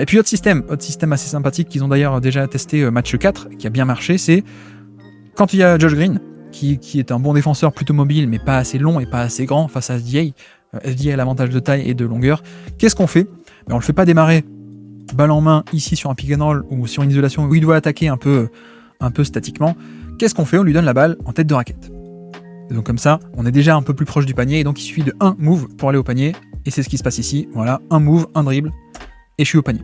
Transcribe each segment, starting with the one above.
Et puis autre système assez sympathique qu'ils ont d'ailleurs déjà testé match 4, qui a bien marché, c'est quand il y a Josh Green, qui est un bon défenseur plutôt mobile, mais pas assez long et pas assez grand face à SDA. SDA a l'avantage de taille et de longueur. Qu'est-ce qu'on fait? On ne le fait pas démarrer balle en main ici sur un pick and roll ou sur une isolation où il doit attaquer un peu statiquement. Qu'est-ce qu'on fait? On lui donne la balle en tête de raquette. Et donc comme ça, on est déjà un peu plus proche du panier, et donc il suffit de un move pour aller au panier, et c'est ce qui se passe ici. Voilà, un move, un dribble, et je suis au panier.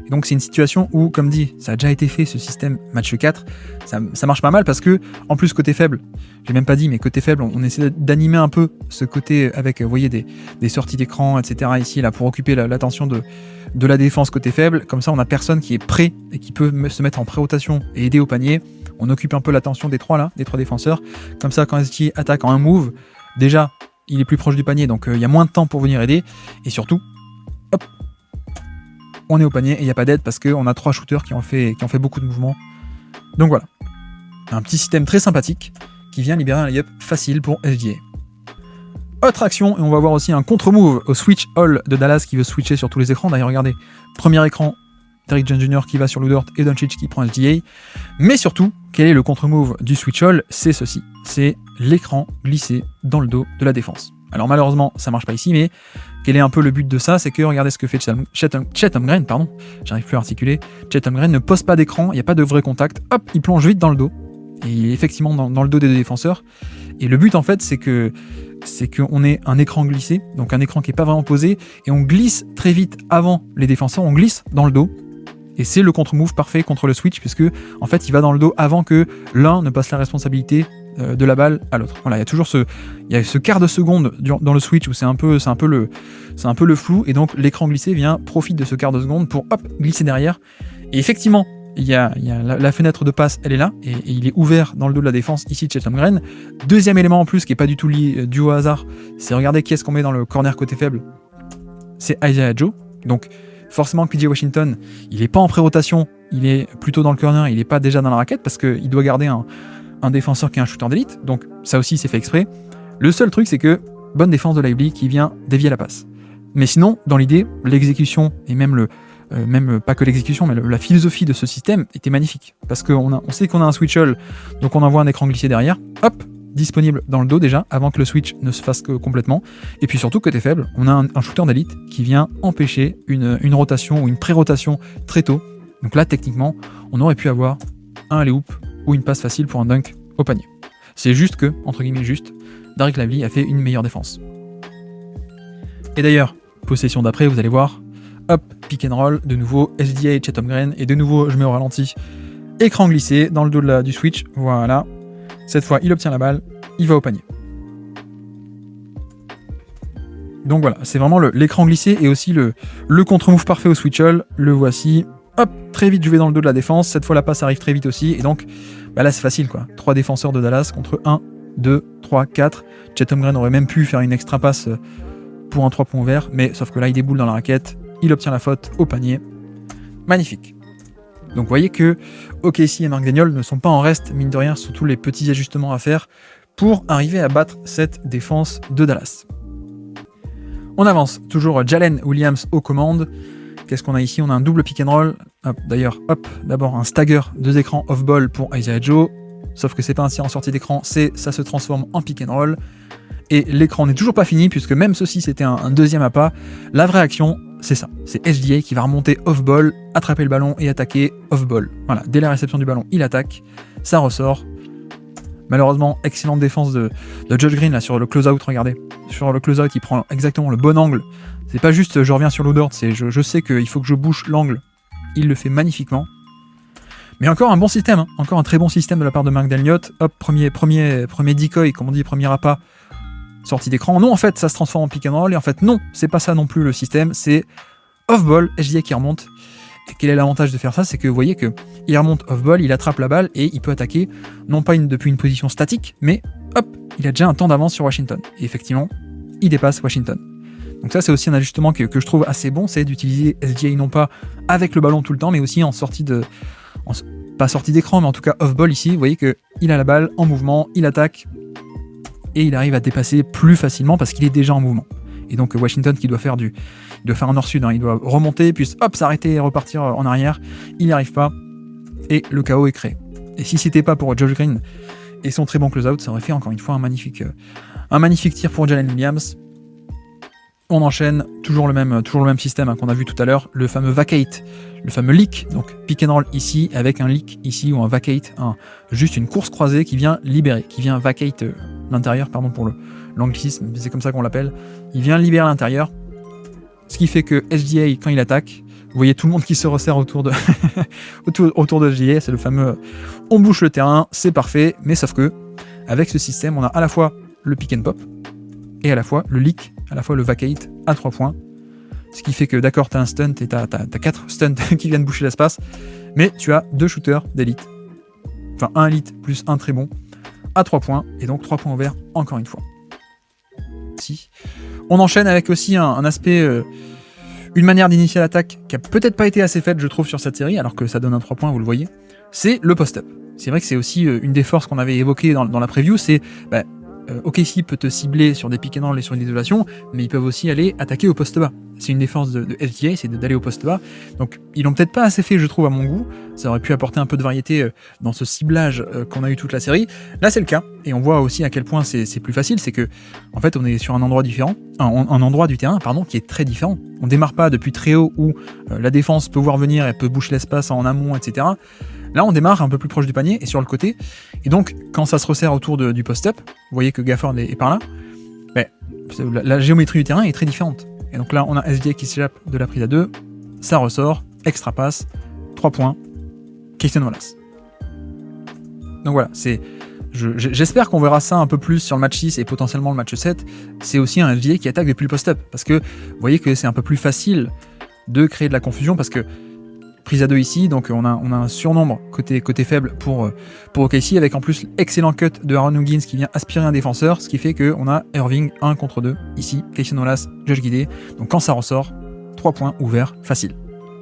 Et donc c'est une situation où, comme dit, ça a déjà été fait, ce système match 4, ça marche pas mal parce que, en plus côté faible, j'ai même pas dit, mais côté faible, on essaie d'animer un peu ce côté avec, vous voyez, des sorties d'écran, etc. ici, là, pour occuper l'attention de la défense côté faible. Comme ça, on a personne qui est prêt et qui peut se mettre en pré-rotation et aider au panier. On occupe un peu l'attention des trois défenseurs. Comme ça, quand SG attaque en un move, déjà, il est plus proche du panier, donc il y a moins de temps pour venir aider. Et surtout, hop, on est au panier et il n'y a pas d'aide parce qu'on a 3 shooters qui ont fait beaucoup de mouvements. Donc voilà, un petit système très sympathique qui vient libérer un layup facile pour SGA. Autre action, et on va voir aussi un contre-move au switch all de Dallas qui veut switcher sur tous les écrans. D'ailleurs, regardez, premier écran, Derrick Jones Jr. qui va sur Ludort et Doncic qui prend SGA. Mais surtout, quel est le contre-move du switch all? C'est ceci, c'est l'écran glissé dans le dos de la défense. Alors malheureusement, ça marche pas ici, mais quel est un peu le but de ça? C'est que regardez ce que fait Chet Holmgren, j'arrive plus à articuler. Chet Holmgren ne pose pas d'écran, il n'y a pas de vrai contact, hop, il plonge vite dans le dos. Et il est effectivement dans le dos des deux défenseurs. Et le but en fait, c'est qu'on ait un écran glissé, donc un écran qui n'est pas vraiment posé, et on glisse très vite avant les défenseurs, on glisse dans le dos. Et c'est le contre-move parfait contre le switch, puisque en fait il va dans le dos avant que l'un ne passe la responsabilité de la balle à l'autre. Voilà, il y a ce quart de seconde dans le switch où c'est un peu le flou, et donc l'écran glissé profite de ce quart de seconde pour hop, glisser derrière. Et effectivement, il y a la fenêtre de passe, elle est là, et il est ouvert dans le dos de la défense, ici Chet Holmgren. Deuxième élément en plus, qui n'est pas du tout dû au hasard, c'est regarder qui est-ce qu'on met dans le corner côté faible. C'est Isaiah Joe. Donc forcément PJ Washington, il n'est pas en pré-rotation, il est plutôt dans le corner, il n'est pas déjà dans la raquette, parce qu'il doit garder un défenseur qui est un shooter d'élite, donc ça aussi c'est fait exprès. Le seul truc, c'est que bonne défense de Lively qui vient dévier la passe. Mais sinon, dans l'idée, l'exécution, et même pas que l'exécution, mais la philosophie de ce système était magnifique. Parce qu'on sait qu'on a un switch all, donc on envoie un écran glissé derrière, hop, disponible dans le dos déjà, avant que le switch ne se fasse complètement. Et puis surtout, côté faible, on a un shooter d'élite qui vient empêcher une rotation ou une pré-rotation très tôt. Donc là, techniquement, on aurait pu avoir un alley-oop ou une passe facile pour un dunk au panier. C'est juste que, entre guillemets juste, Dereck Lively a fait une meilleure défense. Et d'ailleurs, possession d'après, vous allez voir, hop, pick and roll, de nouveau SDA et Chet Holmgren, et de nouveau je mets au ralenti, écran glissé dans le dos du switch, voilà. Cette fois, il obtient la balle, il va au panier. Donc voilà, c'est vraiment l'écran glissé et aussi le contre-move parfait au switch all, le voici. Hop, très vite je vais dans le dos de la défense, cette fois la passe arrive très vite aussi, et donc là c'est facile quoi. 3 défenseurs de Dallas contre 1, 2, 3, 4. Chet Holmgren aurait même pu faire une extra passe pour un 3 points vert, mais sauf que là il déboule dans la raquette, il obtient la faute au panier. Magnifique. Donc vous voyez que OKC et Mark Daniel ne sont pas en reste, mine de rien, sur tous les petits ajustements à faire pour arriver à battre cette défense de Dallas. On avance, toujours Jalen Williams aux commandes. Qu'est-ce qu'on a ici? On a un double pick and roll. D'ailleurs, hop, d'abord un stagger, 2 écrans off-ball pour Isaiah Joe. Sauf que c'est pas ainsi en sortie d'écran, ça se transforme en pick and roll. Et l'écran n'est toujours pas fini, puisque même ceci c'était un deuxième appât. La vraie action, c'est ça. C'est SGA qui va remonter off-ball, attraper le ballon et attaquer off-ball. Voilà, dès la réception du ballon, il attaque, ça ressort. Malheureusement, excellente défense de Josh Green là, sur le close-out, regardez. Sur le close-out, il prend exactement le bon angle. C'est pas juste je reviens sur l'Odort, c'est je sais qu'il faut que je bouche l'angle. Il le fait magnifiquement. Mais encore un bon système, hein. Encore un très bon système de la part de Mark Daniot. Hop, premier decoy, comme on dit, premier appât, sortie d'écran. Non, en fait, ça se transforme en pick and roll, et en fait, non, c'est pas ça non plus le système, c'est off-ball, SGA qui remonte. Et quel est l'avantage de faire ça? C'est que vous voyez qu'il remonte off-ball, il attrape la balle, et il peut attaquer, non pas depuis une position statique, mais hop, il a déjà un temps d'avance sur Washington. Et effectivement, il dépasse Washington. Donc ça, c'est aussi un ajustement que je trouve assez bon, c'est d'utiliser SGA non pas avec le ballon tout le temps, mais aussi en sortie pas sortie d'écran, mais en tout cas off-ball ici. Vous voyez qu'il a la balle en mouvement, il attaque, et il arrive à dépasser plus facilement parce qu'il est déjà en mouvement. Et donc Washington qui doit faire un nord-sud, hein, il doit remonter, puis hop, s'arrêter et repartir en arrière. Il n'y arrive pas, et le chaos est créé. Et si c'était pas pour Josh Green et son très bon close-out, ça aurait fait encore une fois un magnifique tir pour Jalen Williams. On enchaîne, toujours le même système, hein, qu'on a vu tout à l'heure, le fameux vacate, le fameux leak, donc pick and roll ici, avec un leak ici, ou un vacate, juste une course croisée qui vient libérer, qui vient vacate l'intérieur, pardon pour l'anglicisme, c'est comme ça qu'on l'appelle, il vient libérer l'intérieur, ce qui fait que SGA, quand il attaque, vous voyez tout le monde qui se resserre autour de autour de SGA, c'est le fameux on bouche le terrain, c'est parfait, mais sauf que, avec ce système, on a à la fois le pick and pop, et à la fois le leak, à la fois le vacate à 3 points. Ce qui fait que d'accord, t'as un stunt et t'as 4 stunts qui viennent boucher l'espace, mais tu as 2 shooters d'élite. Enfin, un élite plus un très bon à 3 points, et donc 3 points ouverts encore une fois. Si. On enchaîne avec aussi un aspect, une manière d'initier l'attaque qui a peut-être pas été assez faite, je trouve, sur cette série, alors que ça donne un 3 points, vous le voyez. C'est le post-up. C'est vrai que c'est aussi une des forces qu'on avait évoquées dans la preview, c'est OKC peut te cibler sur des pick and roll et sur une isolation, mais ils peuvent aussi aller attaquer au poste bas. C'est une des forces de SGA, c'est d'aller au poste bas. Donc ils l'ont peut-être pas assez fait, je trouve, à mon goût. Ça aurait pu apporter un peu de variété dans ce ciblage qu'on a eu toute la série. Là, c'est le cas, et on voit aussi à quel point c'est plus facile. C'est que, en fait, on est sur un endroit différent, un endroit du terrain, pardon, qui est très différent. On démarre pas depuis très haut où la défense peut voir venir, elle peut boucher l'espace en amont, etc. Là, on démarre un peu plus proche du panier et sur le côté. Et donc, quand ça se resserre autour du post-up, vous voyez que Gafford est par là, la géométrie du terrain est très différente. Et donc là, on a SGA qui s'échappe de la prise à 2, ça ressort, extra passe, 3 points, Christian Wallace. Donc voilà, j'espère qu'on verra ça un peu plus sur le match 6 et potentiellement le match 7. C'est aussi un SGA qui attaque depuis le post-up, parce que vous voyez que c'est un peu plus facile de créer de la confusion, parce que prise à 2 ici, donc on a un surnombre côté faible pour OKC, avec en plus l'excellent cut de Aaron Wiggins qui vient aspirer un défenseur, ce qui fait qu'on a Irving 1 contre 2 ici, Christian Wallace, Josh Giddey. Donc quand ça ressort, 3 points ouverts, facile.